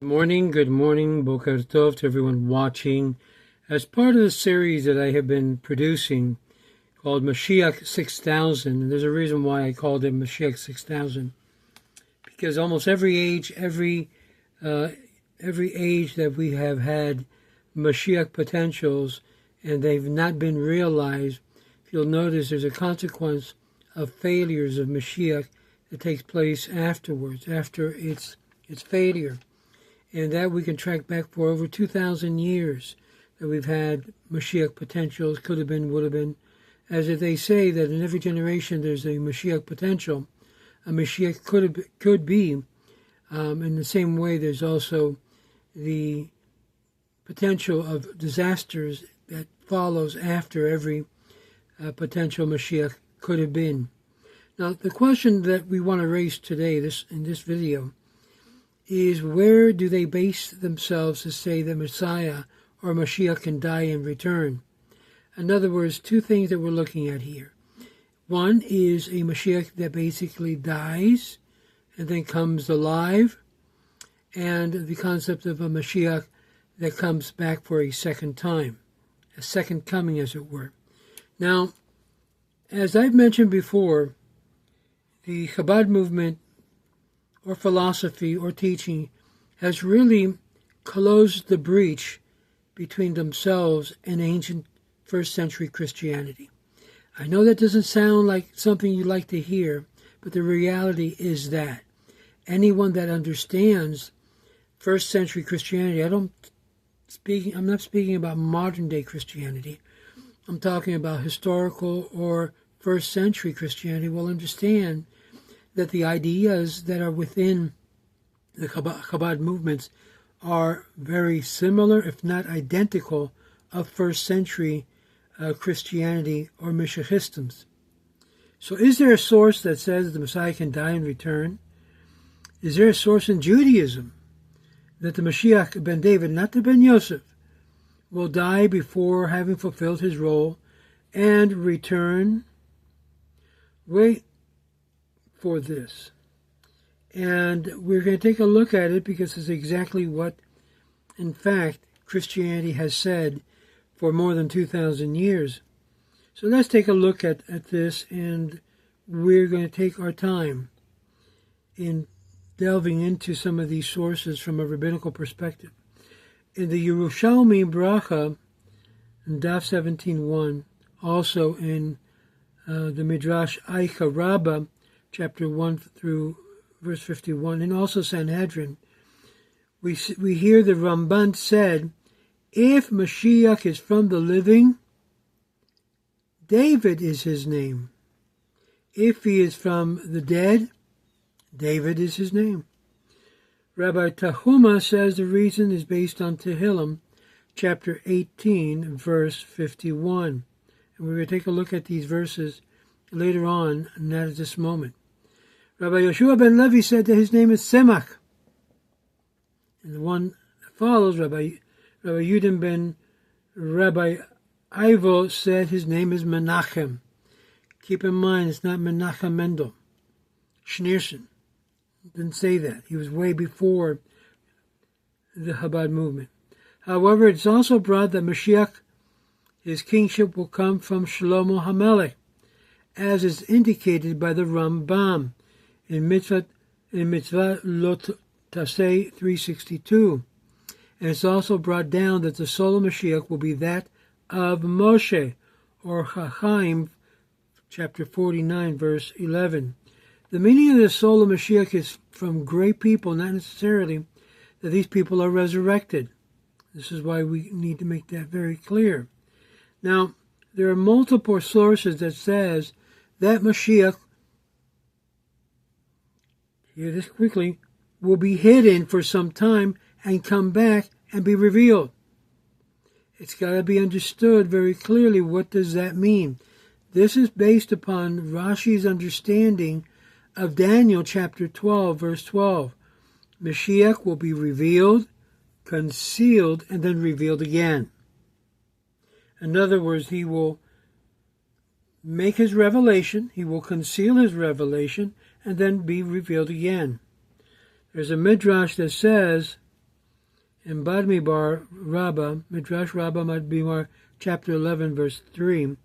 Good morning, Boker Tov to everyone watching. As part of the series that I have been producing called Mashiach 6000, and there's a reason why I called it Mashiach 6000, because almost every age that we have had Mashiach potentials and they've not been realized, you'll notice there's a consequence of failures of Mashiach that takes place afterwards, after its failure. And that we can track back for over 2,000 years that we've had Mashiach potentials, could have been, would have been. As if they say that in every generation there's a Mashiach potential, a Mashiach could be. In the same way, there's also the potential of disasters that follows after every potential Mashiach could have been. Now, the question that we want to raise today, in this video, is where do they base themselves to say that Messiah or Mashiach can die and return? In other words, two things that we're looking at here. One is a Mashiach that basically dies and then comes alive, and the concept of a Mashiach that comes back for a second time, a second coming, as it were. Now, as I've mentioned before, the Chabad movement or philosophy or teaching has really closed the breach between themselves and ancient first century Christianity. I know that doesn't sound like something you like to hear, but the reality is that anyone that understands first century Christianity, I'm not speaking about modern day Christianity, I'm talking about historical or first century Christianity, will understand that the ideas that are within the Chabad movements are very similar, if not identical, of first century Christianity or Mashiachisms. So is there a source that says that the Messiah can die and return? Is there a source in Judaism that the Mashiach ben David, not the ben Yosef, will die before having fulfilled his role and return? Wait for this. And we're going to take a look at it because it's exactly what, in fact, Christianity has said for more than 2,000 years. So let's take a look at this, and we're going to take our time in delving into some of these sources from a rabbinical perspective. In the Yerushalmi Bracha, in Daf 17:1, also in the Midrash Eicha Rabbah, chapter 1 through verse 51, and also Sanhedrin, we hear the Ramban said, if Mashiach is from the living, David is his name. If he is from the dead, David is his name. Rabbi Tahuma says the reason is based on Tehillim, chapter 18, verse 51. And we're going to take a look at these verses later on, not at this moment. Rabbi Yoshua ben Levi said that his name is Semach. And the one that follows, Rabbi Yudin ben Rabbi Ivo, said his name is Menachem. Keep in mind, it's not Menachem Mendel. Schneerson didn't say that. He was way before the Chabad movement. However, it's also brought that Mashiach, his kingship, will come from Shlomo HaMelech, as is indicated by the Rambam in Mitzvah Lo Taseh 362. And it's also brought down that the soul of Mashiach will be that of Moshe, or Chachaim, chapter 49, verse 11. The meaning of the soul of Mashiach is from great people, not necessarily that these people are resurrected. This is why we need to make that very clear. Now, there are multiple sources that says that Mashiach, hear this quickly, will be hidden for some time and come back and be revealed. It's got to be understood very clearly. What does that mean? This is based upon Rashi's understanding of Daniel chapter 12, verse 12. Mashiach will be revealed, concealed, and then revealed again. In other words, he will make his revelation, he will conceal his revelation, and then be revealed again. There's a midrash that says in Bamidbar Rabbah, Midrash Rabbah Bamidbar, chapter 11, verse 3,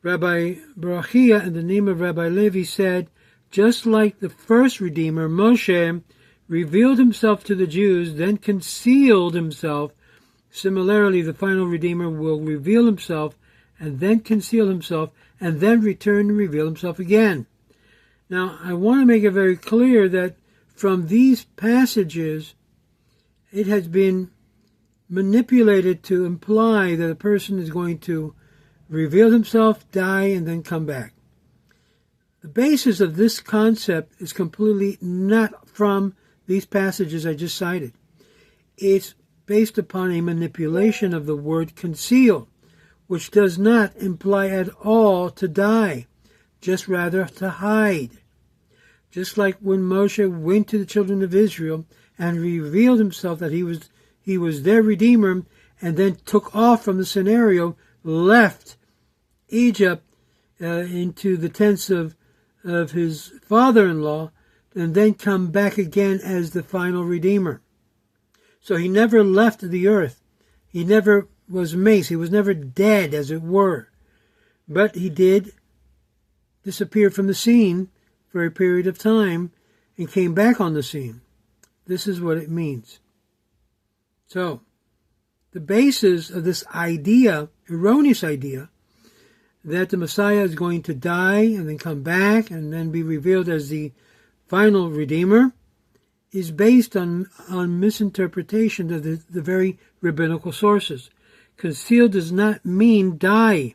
Rabbi Barachia, in the name of Rabbi Levi, said, just like the first Redeemer, Moshe, revealed himself to the Jews, then concealed himself, similarly the final Redeemer will reveal himself, and then conceal himself, and then return and reveal himself again. Now, I want to make it very clear that from these passages, it has been manipulated to imply that a person is going to reveal himself, die, and then come back. The basis of this concept is completely not from these passages I just cited. It's based upon a manipulation of the word conceal, which does not imply at all to die, just rather to hide. Just like when Moshe went to the children of Israel and revealed himself that he was their Redeemer, and then took off from the scenario, left Egypt into the tents of his father-in-law, and then come back again as the final Redeemer. So he never left the earth. He never was maced. He was never dead, as it were. But he did disappear from the scene for a period of time and came back on the scene. This is what it means. So, the basis of this idea, erroneous idea, that the Messiah is going to die and then come back and then be revealed as the final Redeemer, is based on misinterpretation of the very rabbinical sources. Conceal does not mean die,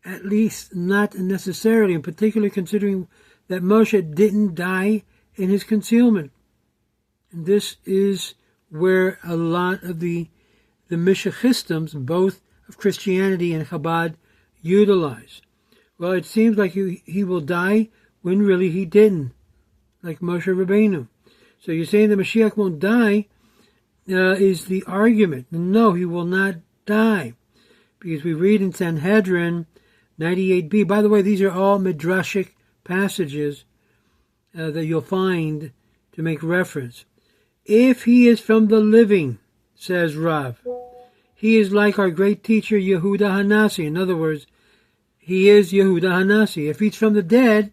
at least not necessarily, in particular considering that Moshe didn't die in his concealment. And this is where a lot of the Mashiachists, both of Christianity and Chabad, utilize. Well, it seems like he will die when really he didn't, like Moshe Rabbeinu. So you're saying the Mashiach won't die is the argument. No, he will not die. Because we read in Sanhedrin 98b. By the way, these are all midrashic passages that you'll find to make reference. If he is from the living, says Rav, he is like our great teacher Yehuda HaNasi. In other words, he is Yehuda HaNasi. If he's from the dead,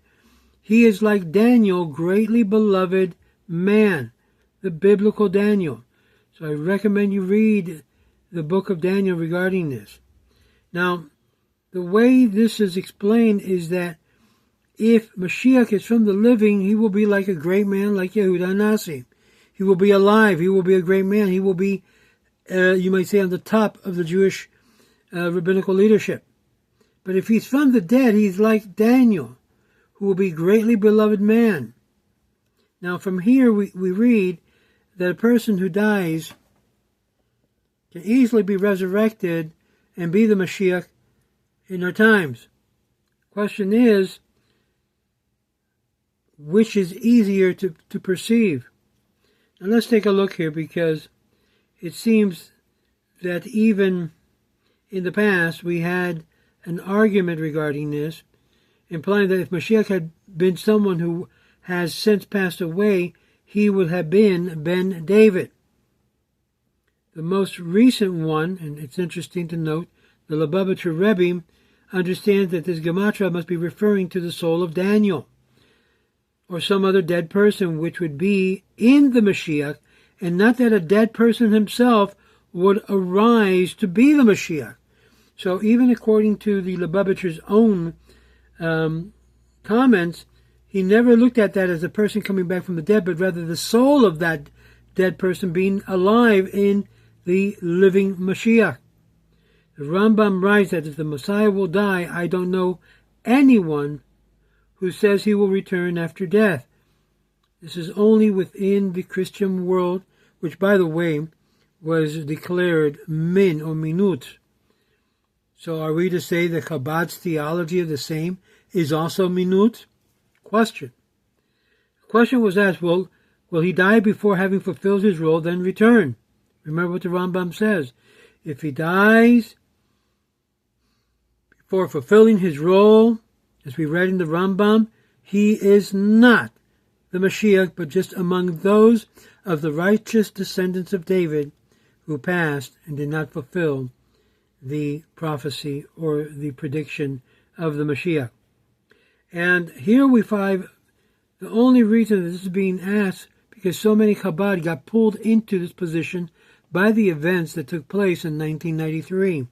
he is like Daniel, greatly beloved man, the biblical Daniel. So I recommend you read the book of Daniel regarding this. Now, the way this is explained is that if Mashiach is from the living, he will be like a great man like Yehuda HaNasi. He will be alive. He will be a great man. He will be, you might say, on the top of the Jewish rabbinical leadership. But if he's from the dead, he's like Daniel, who will be greatly beloved man. Now, from here we read that a person who dies can easily be resurrected and be the Mashiach in our times. Question is, which is easier to perceive? Now let's take a look here, because it seems that even in the past we had an argument regarding this, implying that if Mashiach had been someone who has since passed away, he would have been Ben David. The most recent one, and it's interesting to note, the Lubavitcher Rebbe understands that this gematria must be referring to the soul of Daniel, or some other dead person, which would be in the Mashiach, and not that a dead person himself would arise to be the Mashiach. So even according to the Lubavitcher's own comments, he never looked at that as a person coming back from the dead, but rather the soul of that dead person being alive in the living Mashiach. The Rambam writes that if the Messiah will die, I don't know anyone who says he will return after death. This is only within the Christian world, which, by the way, was declared min or minut. So are we to say that Chabad's theology of the same is also minut? Question. The question was asked, will he die before having fulfilled his role, then return? Remember what the Rambam says. If he dies before fulfilling his role, as we read in the Rambam, he is not the Mashiach, but just among those of the righteous descendants of David, who passed and did not fulfill the prophecy or the prediction of the Mashiach. And here we find the only reason that this is being asked because so many Chabad got pulled into this position by the events that took place in 1993.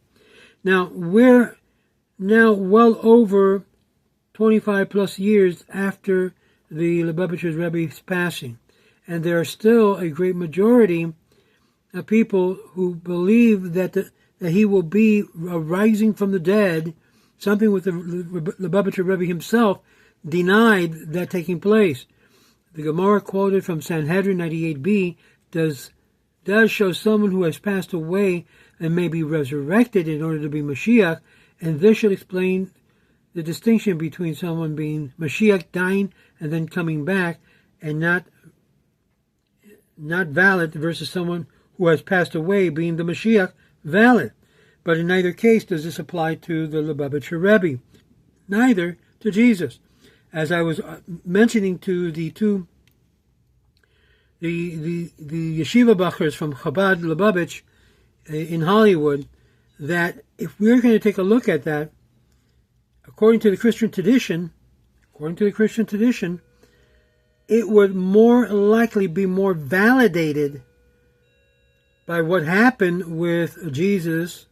Now, we're now well over 25 plus years after the Lubavitcher Rebbe's passing, and there are still a great majority of people who believe that he will be rising from the dead, something with the Lubavitcher Rebbe himself denied that taking place. The Gemara quoted from Sanhedrin 98b does show someone who has passed away and may be resurrected in order to be Mashiach, and this should explain the distinction between someone being Mashiach, dying, and then coming back, and not valid, versus someone who has passed away being the Mashiach, valid. But in neither case does this apply to the Lubavitcher Rebbe, neither to Jesus. As I was mentioning to the yeshiva bachers from Chabad Lubavitch in Hollywood, that if we're going to take a look at that, according to the Christian tradition, it would more likely be more validated by what happened with Jesus.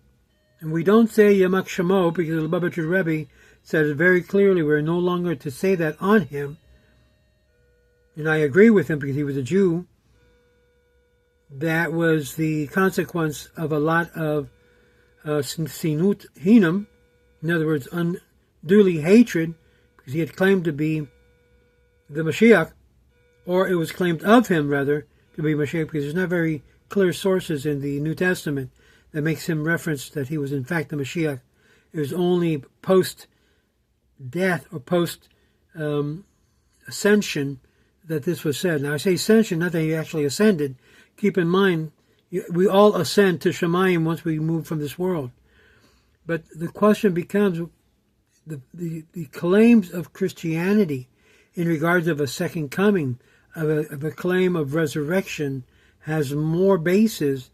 And we don't say Yamak Shemo because the Lubavitcher Rebbe said it very clearly, we're no longer to say that on him. And I agree with him because he was a Jew. That was the consequence of a lot of sinut hinam, in other words, unduly hatred, because he had claimed to be the Mashiach, or it was claimed of him, rather, to be Mashiach, because there's not very clear sources in the New Testament that makes him reference that he was in fact the Mashiach. It was only post-death or post-ascension that this was said. Now I say ascension, not that he actually ascended. Keep in mind, we all ascend to Shemayim once we move from this world. But the question becomes, the claims of Christianity in regards of a second coming, of a claim of resurrection, has more basis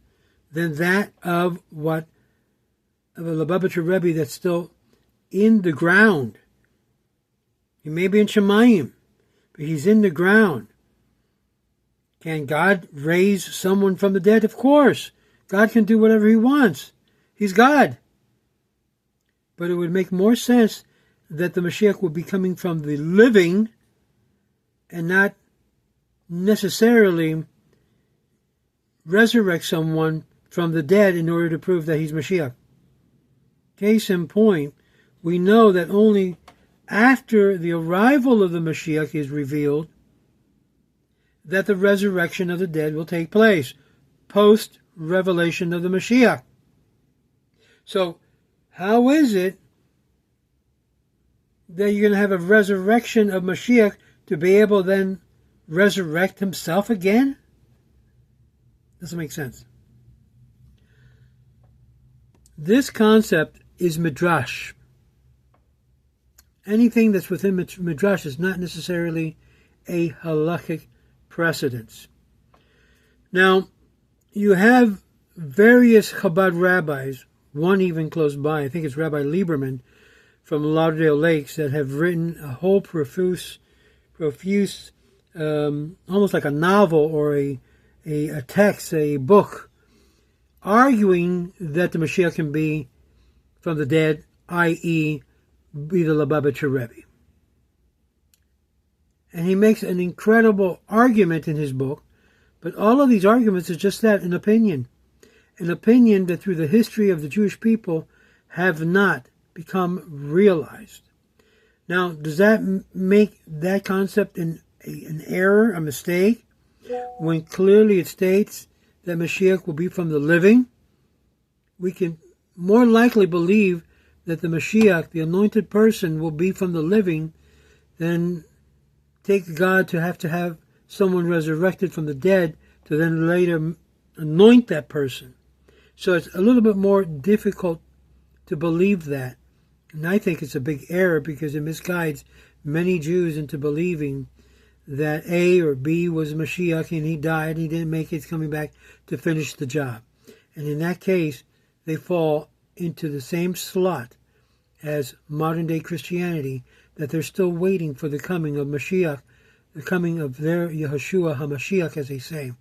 than that of a Lubavitcher Rebbe that's still in the ground. He may be in Shemayim, but he's in the ground. Can God raise someone from the dead? Of course. God can do whatever he wants. He's God. But it would make more sense that the Mashiach would be coming from the living and not necessarily resurrect someone from the dead in order to prove that he's Mashiach. Case in point, we know that only after the arrival of the Mashiach is revealed that the resurrection of the dead will take place, post-revelation of the Mashiach. So, how is it that you're going to have a resurrection of Mashiach to be able to then resurrect himself again? Doesn't make sense. This concept is midrash. Anything that's within midrash is not necessarily a halakhic precedence. Now, you have various Chabad rabbis, one even close by, I think it's Rabbi Lieberman from Lauderdale Lakes, that have written a whole profuse, almost like a novel or a text, a book, arguing that the Mashiach can be from the dead, i.e., be the Lubavitcher Rebbe. And he makes an incredible argument in his book, but all of these arguments is just that, an opinion. An opinion that through the history of the Jewish people have not become realized. Now, does that make that concept an error, a mistake, when clearly it states that Mashiach will be from the living? We can more likely believe that the Mashiach, the anointed person, will be from the living than take God to have someone resurrected from the dead to then later anoint that person. So it's a little bit more difficult to believe that. And I think it's a big error because it misguides many Jews into believing that A or B was Mashiach and he died, he didn't make it, he's coming back to finish the job. And in that case, they fall into the same slot as modern-day Christianity, that they're still waiting for the coming of Mashiach, the coming of their Yehoshua HaMashiach, as they say.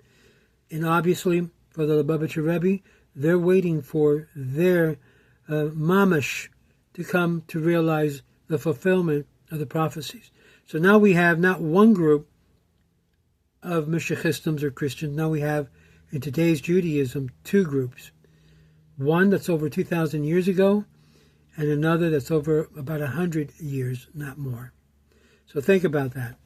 And obviously, for the Lubavitcher Rebbe, they're waiting for their mamash to come to realize the fulfillment of the prophecies. So now we have not one group of Mashiachistams or Christians. Now we have, in today's Judaism, two groups. One that's over 2,000 years ago, and another that's over about 100 years, not more. So think about that.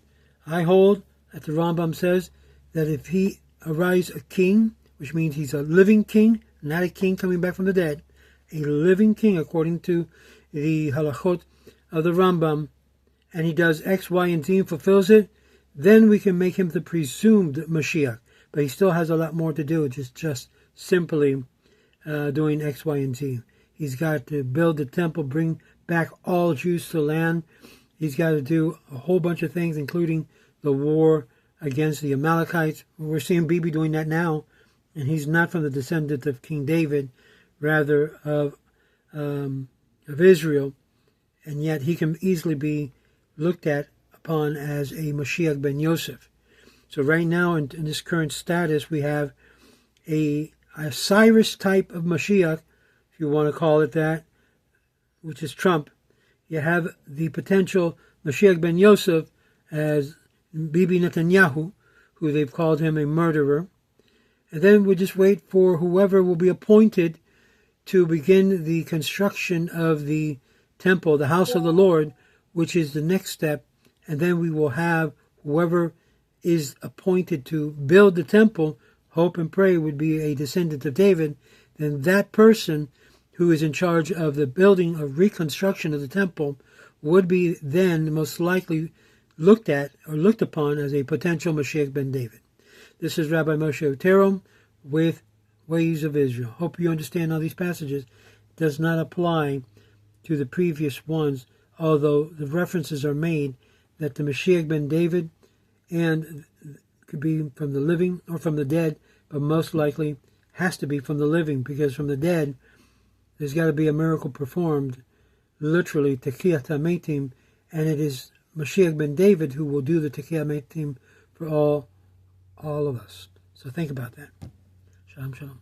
I hold that the Rambam says that if he arise a king, which means he's a living king, not a king coming back from the dead, a living king according to the halachot of the Rambam, and he does X, Y, and Z and fulfills it, then we can make him the presumed Mashiach. But he still has a lot more to do. It's just simply doing X, Y, and Z. He's got to build the temple, bring back all Jews to the land. He's got to do a whole bunch of things, including the war against the Amalekites. We're seeing Bibi doing that now, and he's not from the descendant of King David, rather of Israel, and yet he can easily be looked at upon as a Mashiach ben Yosef. So right now, in this current status, we have a Cyrus type of Mashiach, if you want to call it that, which is Trump. You have the potential Mashiach ben Yosef as Bibi Netanyahu, who they've called him a murderer. And then we just wait for whoever will be appointed to begin the construction of the temple, the house of the Lord, which is the next step. And then we will have whoever is appointed to build the temple, hope and pray would be a descendant of David. Then that person who is in charge of the building or reconstruction of the temple would be then most likely looked at or looked upon as a potential Mashiach ben David. This is Rabbi Moshe Otero with Ways of Israel. Hope you understand how these passages does not apply to the previous ones, although the references are made that the Mashiach ben David and could be from the living or from the dead, but most likely has to be from the living, because from the dead there's got to be a miracle performed, literally Tekiyat HaMetim, and it is Mashiach ben David who will do the Tekiyat HaMetim for all of us. So think about that. Shalom, shalom.